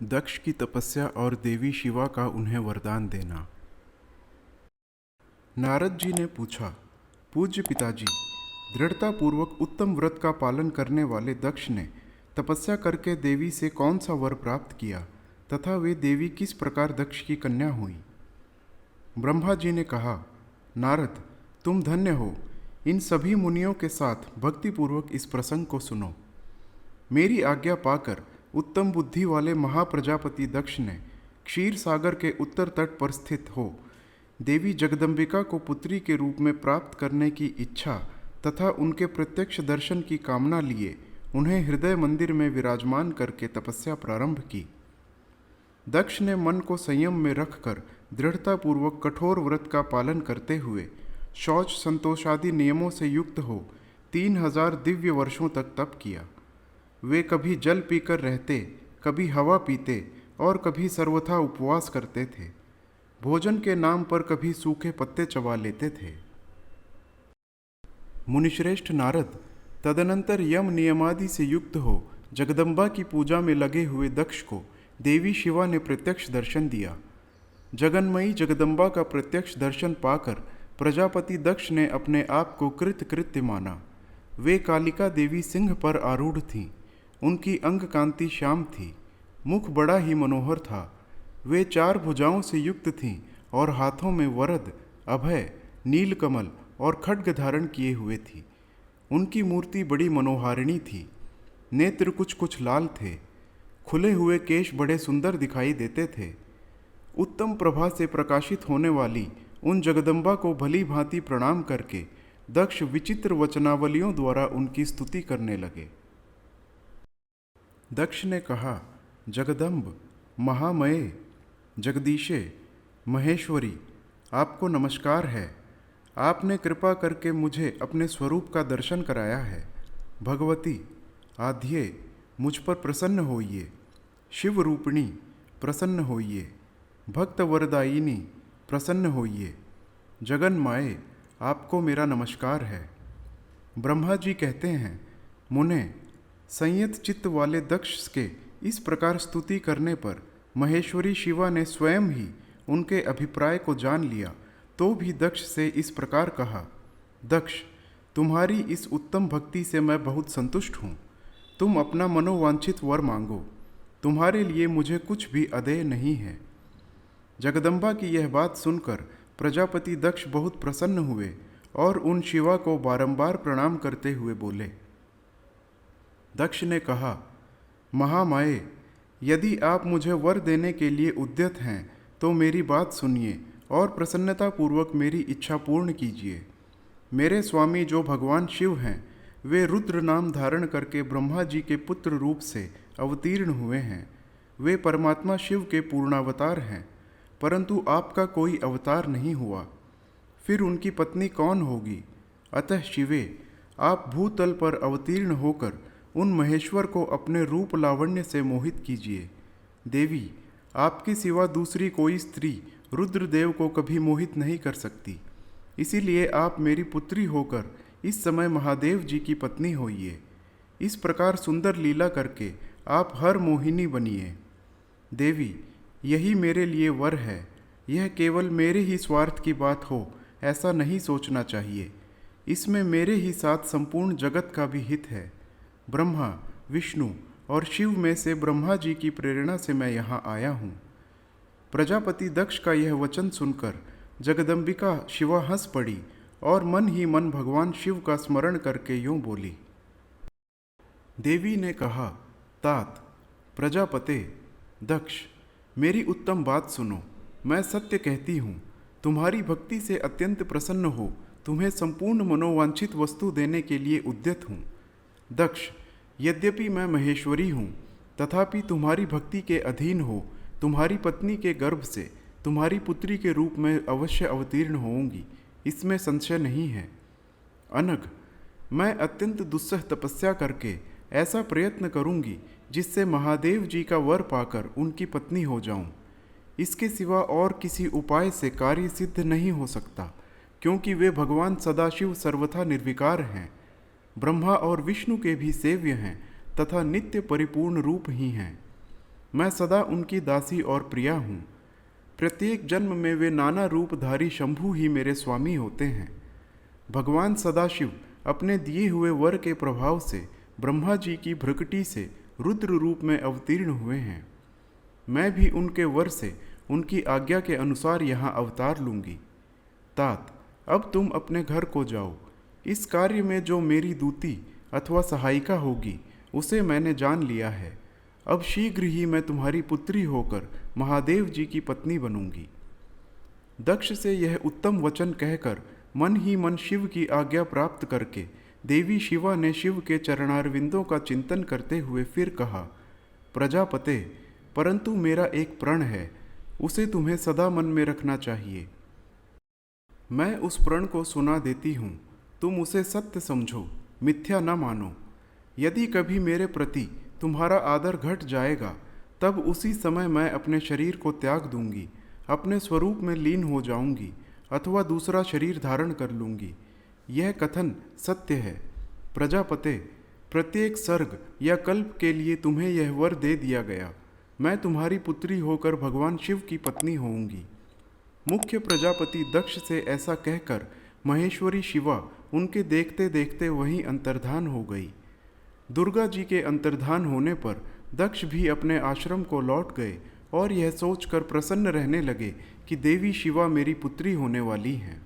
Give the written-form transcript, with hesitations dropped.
दक्ष की तपस्या और देवी शिवा का उन्हें वरदान देना। नारद जी ने पूछा, पूज्य पिताजी, दृढ़तापूर्वक उत्तम व्रत का पालन करने वाले दक्ष ने तपस्या करके देवी से कौन सा वर प्राप्त किया तथा वे देवी किस प्रकार दक्ष की कन्या हुई? ब्रह्मा जी ने कहा, नारद, तुम धन्य हो। इन सभी मुनियों के साथ भक्तिपूर्वक इस प्रसंग को सुनो। मेरी आज्ञा पाकर उत्तम बुद्धि वाले महाप्रजापति दक्ष ने क्षीर सागर के उत्तर तट पर स्थित हो देवी जगदम्बिका को पुत्री के रूप में प्राप्त करने की इच्छा तथा उनके प्रत्यक्ष दर्शन की कामना लिए उन्हें हृदय मंदिर में विराजमान करके तपस्या प्रारंभ की। दक्ष ने मन को संयम में रखकर दृढ़तापूर्वक कठोर व्रत का पालन करते हुए शौच संतोषादि नियमों से युक्त हो 3000 दिव्य वर्षों तक तप किया। वे कभी जल पीकर रहते, कभी हवा पीते और कभी सर्वथा उपवास करते थे। भोजन के नाम पर कभी सूखे पत्ते चबा लेते थे। मुनिश्रेष्ठ नारद तदनंतर यम नियमादि से युक्त हो जगदम्बा की पूजा में लगे हुए दक्ष को देवी शिवा ने प्रत्यक्ष दर्शन दिया। जगन्मयी जगदम्बा का प्रत्यक्ष दर्शन पाकर प्रजापति दक्ष ने अपने आप को कृतकृत्य माना। वे कालिका देवी सिंह पर आरूढ़ थीं। उनकी अंग कांति श्याम थी, मुख बड़ा ही मनोहर था। वे 4 भुजाओं से युक्त थीं और हाथों में वरद, अभय, नीलकमल और खड्ग धारण किए हुए थी। उनकी मूर्ति बड़ी मनोहारिणी थी। नेत्र कुछ कुछ लाल थे। खुले हुए केश बड़े सुंदर दिखाई देते थे। उत्तम प्रभा से प्रकाशित होने वाली उन जगदम्बा को भली भांति प्रणाम करके दक्ष विचित्र वचनावलियों द्वारा उनकी स्तुति करने लगे। दक्ष ने कहा, जगदम्ब, महामये, जगदीशे, महेश्वरी, आपको नमस्कार है। आपने कृपा करके मुझे अपने स्वरूप का दर्शन कराया है। भगवती, आद्ये, मुझ पर प्रसन्न होइए। शिव रूपिणी, प्रसन्न होइए। भक्त वरदायिनी, प्रसन्न होइए। जगन माए, आपको मेरा नमस्कार है। ब्रह्मा जी कहते हैं, मुने, संयत चित्त वाले दक्ष के इस प्रकार स्तुति करने पर महेश्वरी शिवा ने स्वयं ही उनके अभिप्राय को जान लिया तो भी दक्ष से इस प्रकार कहा, दक्ष, तुम्हारी इस उत्तम भक्ति से मैं बहुत संतुष्ट हूँ। तुम अपना मनोवांछित वर मांगो। तुम्हारे लिए मुझे कुछ भी अदेय नहीं है। जगदम्बा की यह बात सुनकर प्रजापति दक्ष बहुत प्रसन्न हुए और उन शिवा को बारंबार प्रणाम करते हुए बोले। दक्ष ने कहा, महामाये, यदि आप मुझे वर देने के लिए उद्यत हैं तो मेरी बात सुनिए और प्रसन्नतापूर्वक मेरी इच्छा पूर्ण कीजिए। मेरे स्वामी जो भगवान शिव हैं, वे रुद्र नाम धारण करके ब्रह्मा जी के पुत्र रूप से अवतीर्ण हुए हैं। वे परमात्मा शिव के पूर्णावतार हैं, परंतु आपका कोई अवतार नहीं हुआ। फिर उनकी पत्नी कौन होगी? अतः शिवे, आप भूतल पर अवतीर्ण होकर उन महेश्वर को अपने रूप लावण्य से मोहित कीजिए। देवी, आपके सिवा दूसरी कोई स्त्री रुद्रदेव को कभी मोहित नहीं कर सकती। इसीलिए आप मेरी पुत्री होकर इस समय महादेव जी की पत्नी होइए। इस प्रकार सुंदर लीला करके आप हर मोहिनी बनिए। देवी, यही मेरे लिए वर है। यह केवल मेरे ही स्वार्थ की बात हो ऐसा नहीं सोचना चाहिए। इसमें मेरे ही साथ संपूर्ण जगत का भी हित है। ब्रह्मा, विष्णु और शिव में से ब्रह्मा जी की प्रेरणा से मैं यहाँ आया हूँ। प्रजापति दक्ष का यह वचन सुनकर जगदम्बिका शिवा हंस पड़ी और मन ही मन भगवान शिव का स्मरण करके यूँ बोली। देवी ने कहा, तात, प्रजापते, दक्ष, मेरी उत्तम बात सुनो। मैं सत्य कहती हूँ। तुम्हारी भक्ति से अत्यंत प्रसन्न हो तुम्हें संपूर्ण मनोवांछित वस्तु देने के लिए उद्यत हूँ। दक्ष, यद्यपि मैं महेश्वरी हूँ, तथापि तुम्हारी भक्ति के अधीन हो तुम्हारी पत्नी के गर्भ से तुम्हारी पुत्री के रूप में अवश्य अवतीर्ण होऊंगी, इसमें संशय नहीं है। अनग, मैं अत्यंत दुस्सह तपस्या करके ऐसा प्रयत्न करूंगी जिससे महादेव जी का वर पाकर उनकी पत्नी हो जाऊं। इसके सिवा और किसी उपाय से कार्य सिद्ध नहीं हो सकता, क्योंकि वे भगवान सदाशिव सर्वथा निर्विकार हैं, ब्रह्मा और विष्णु के भी सेव्य हैं तथा नित्य परिपूर्ण रूप ही हैं। मैं सदा उनकी दासी और प्रिया हूँ। प्रत्येक जन्म में वे नाना रूपधारी शंभु ही मेरे स्वामी होते हैं। भगवान सदाशिव अपने दिए हुए वर के प्रभाव से ब्रह्मा जी की भ्रकुटी से रुद्र रूप में अवतीर्ण हुए हैं। मैं भी उनके वर से उनकी आज्ञा के अनुसार यहाँ अवतार लूँगी। तात, अब तुम अपने घर को जाओ। इस कार्य में जो मेरी दूती अथवा सहायिका होगी उसे मैंने जान लिया है। अब शीघ्र ही मैं तुम्हारी पुत्री होकर महादेव जी की पत्नी बनूंगी। दक्ष से यह उत्तम वचन कहकर मन ही मन शिव की आज्ञा प्राप्त करके देवी शिवा ने शिव के चरणारविंदों का चिंतन करते हुए फिर कहा, प्रजापते, परंतु मेरा एक प्रण है, उसे तुम्हें सदा मन में रखना चाहिए। मैं उस प्रण को सुना देती हूँ, तुम उसे सत्य समझो, मिथ्या न मानो। यदि कभी मेरे प्रति तुम्हारा आदर घट जाएगा, तब उसी समय मैं अपने शरीर को त्याग दूंगी, अपने स्वरूप में लीन हो जाऊंगी अथवा दूसरा शरीर धारण कर लूंगी। यह कथन सत्य है। प्रजापते, प्रत्येक सर्ग या कल्प के लिए तुम्हें यह वर दे दिया गया। मैं तुम्हारी पुत्री होकर भगवान शिव की पत्नी होऊंगी। मुख्य प्रजापति दक्ष से ऐसा कहकर महेश्वरी शिवा उनके देखते देखते वहीं अंतर्धान हो गई। दुर्गा जी के अंतर्धान होने पर दक्ष भी अपने आश्रम को लौट गए और यह सोचकर प्रसन्न रहने लगे कि देवी शिवा मेरी पुत्री होने वाली हैं।